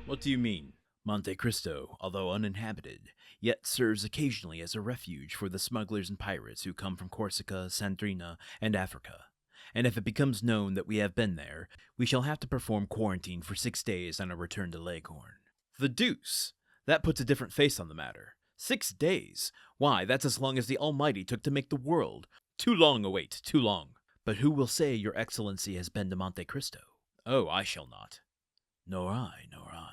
What do you mean? Monte Cristo, although uninhabited, yet serves occasionally as a refuge for the smugglers and pirates who come from Corsica, Sardinia, and Africa. And if it becomes known that we have been there, we shall have to perform quarantine for 6 days on our return to Leghorn. The deuce! That puts a different face on the matter. 6 days? Why, that's as long as the Almighty took to make the world. Too long a wait, too long. But who will say your Excellency has been to Monte Cristo? Oh, I shall not. Nor I, nor I.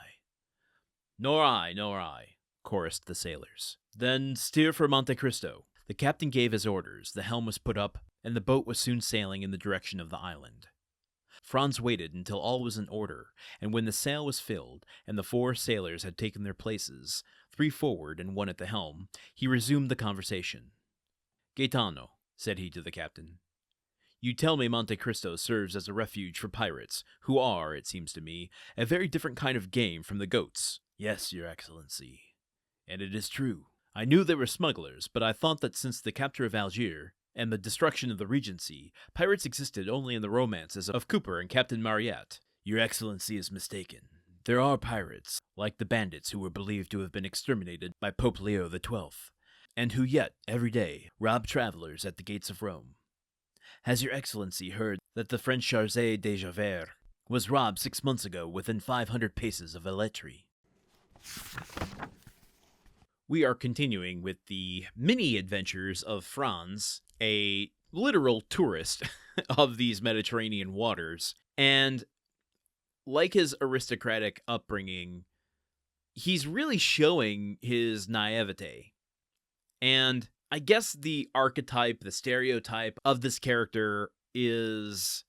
Nor I, nor I, chorused the sailors. Then steer for Monte Cristo. The captain gave his orders, the helm was put up, and the boat was soon sailing in the direction of the island. Franz waited until all was in order, and when the sail was filled, and the 4 sailors had taken their places, 3 forward and 1 at the helm, he resumed the conversation. Gaetano, said he to the captain, you tell me Monte Cristo serves as a refuge for pirates, who are, it seems to me, a very different kind of game from the goats. Yes, your Excellency. And it is true. I knew they were smugglers, but I thought that since the capture of Algiers and the destruction of the Regency, pirates existed only in the romances of Cooper and Captain Marryat. Your Excellency is mistaken. There are pirates, like the bandits who were believed to have been exterminated by Pope Leo XII, and who yet, every day, rob travelers at the gates of Rome. Has your Excellency heard that the French Chargé de Javert was robbed 6 months ago within 500 paces of Aletri? We are continuing with the mini-adventures of Franz, a literal tourist of these Mediterranean waters, and like his aristocratic upbringing, he's really showing his naivete. And I guess the archetype, the stereotype of this character is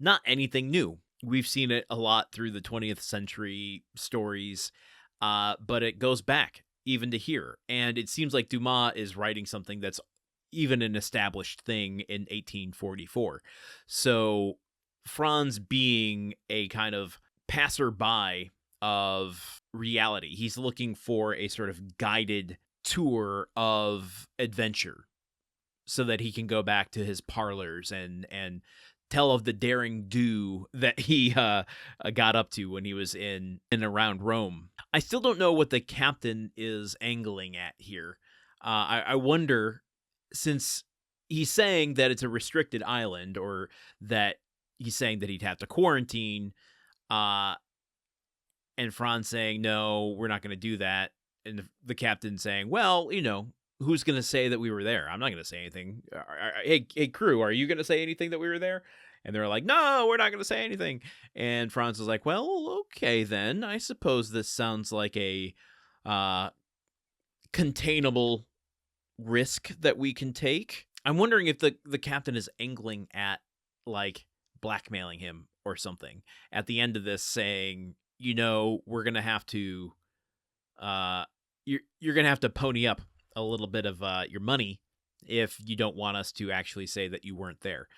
not anything new. We've seen it a lot through the 20th century stories, but it goes back even to here. And it seems like Dumas is writing something that's even an established thing in 1844. So Franz being a kind of passerby of reality, he's looking for a sort of guided tour of adventure so that he can go back to his parlors and tell of the daring do that he got up to when he was in and around Rome. I still don't know what the captain is angling at here. I wonder, since he's saying that it's a restricted island, or that he's saying that he'd have to quarantine, and Franz saying, no, we're not going to do that. And the captain saying, well, who's going to say that we were there? I'm not going to say anything. Hey, crew, are you going to say anything that we were there? And they're like, no, we're not going to say anything. And Franz is like, well, okay, then. I suppose this sounds like a containable risk that we can take. I'm wondering if the captain is angling at, like, blackmailing him or something at the end of this, saying, we're going to have to... You're going to have to pony up a little bit of your money if you don't want us to actually say that you weren't there.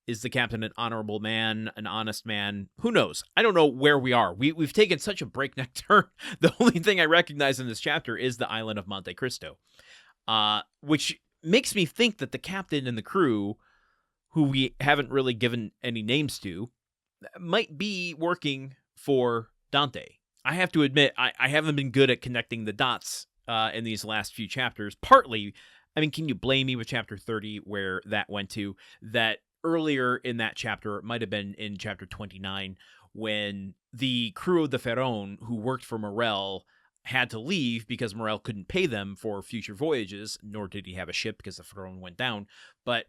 Is the captain an honorable man, an honest man? Who knows? I don't know where we are. We've taken such a breakneck turn. The only thing I recognize in this chapter is the island of Monte Cristo, which makes me think that the captain and the crew, who we haven't really given any names to, might be working for Dante. I have to admit, I haven't been good at connecting the dots in these last few chapters. Partly, can you blame me with chapter 30 where that went to? That earlier in that chapter, it might have been in chapter 29, when the crew of the Pharaon who worked for Morel had to leave because Morel couldn't pay them for future voyages, nor did he have a ship because the Pharaon went down. But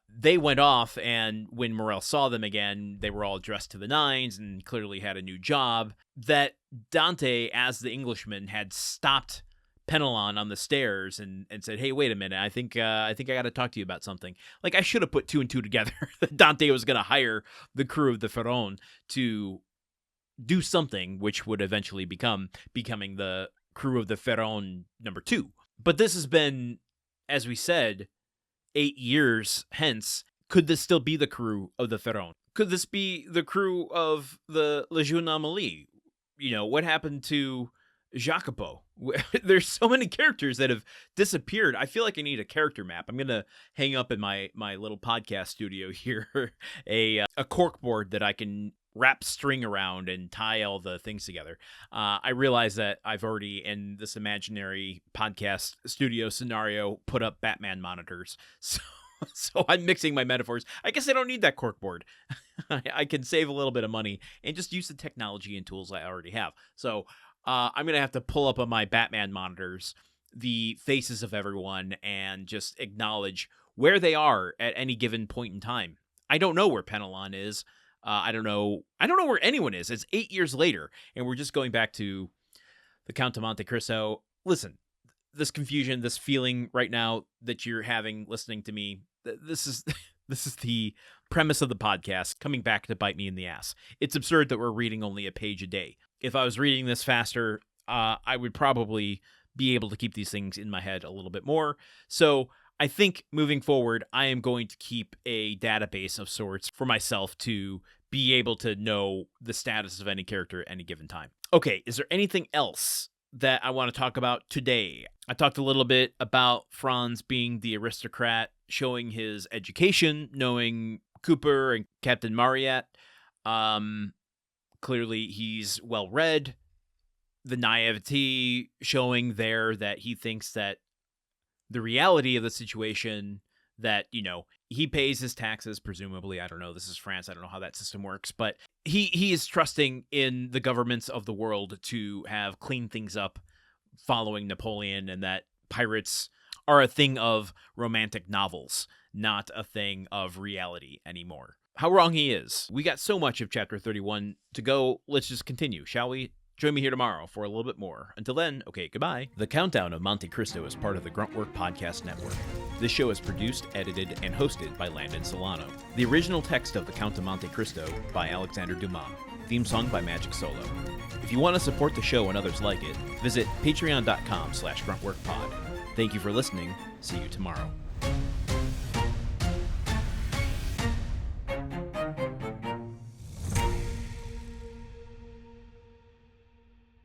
they went off, and when Morel saw them again, they were all dressed to the nines and clearly had a new job. That Dante, as the Englishman, had stopped Penelon on the stairs and said, hey, wait a minute, I think I got to talk to you about something. Like, I should have put 2 and 2 together that Dante was going to hire the crew of the Pharaon to do something which would eventually becoming the crew of the Pharaon number 2. But this has been, as we said, 8 years hence. Could this still be the crew of the Pharaon? Could this be the crew of the Legion Amélie? What happened to Jacopo? There's so many characters that have disappeared. I feel like I need a character map. I'm going to hang up in my little podcast studio here a corkboard that I can wrap string around and tie all the things together. I realize that I've already, in this imaginary podcast studio scenario, put up Batman monitors. So I'm mixing my metaphors. I guess I don't need that corkboard. I can save a little bit of money and just use the technology and tools I already have. So I'm going to have to pull up on my Batman monitors the faces of everyone and just acknowledge where they are at any given point in time. I don't know where Penelon is. I don't know where anyone is. It's 8 years later, and we're just going back to the Count of Monte Cristo. Listen, this confusion, this feeling right now that you're having listening to me, this is the premise of the podcast coming back to bite me in the ass. It's absurd that we're reading only a page a day. If I was reading this faster, I would probably be able to keep these things in my head a little bit more. So I think moving forward, I am going to keep a database of sorts for myself to be able to know the status of any character at any given time. Okay, is there anything else that I want to talk about today? I talked a little bit about Franz being the aristocrat, showing his education, knowing Cooper and Captain Marryat. Clearly, he's well-read. The naivety showing there that he thinks that the reality of the situation, that, you know, he pays his taxes, presumably. I don't know. This is France. I don't know how that system works. But he is trusting in the governments of the world to have cleaned things up following Napoleon, and that pirates are a thing of romantic novels, not a thing of reality anymore. How wrong he is. We got so much of Chapter 31 to go. Let's just continue, shall we? Join me here tomorrow for a little bit more. Until then, okay, goodbye. The Countdown of Monte Cristo is part of the Gruntwork Podcast Network. This show is produced, edited, and hosted by Landon Solano. The original text of The Count of Monte Cristo by Alexandre Dumas. Theme song by Magic Solo. If you want to support the show and others like it, visit patreon.com/gruntworkpod. Thank you for listening. See you tomorrow.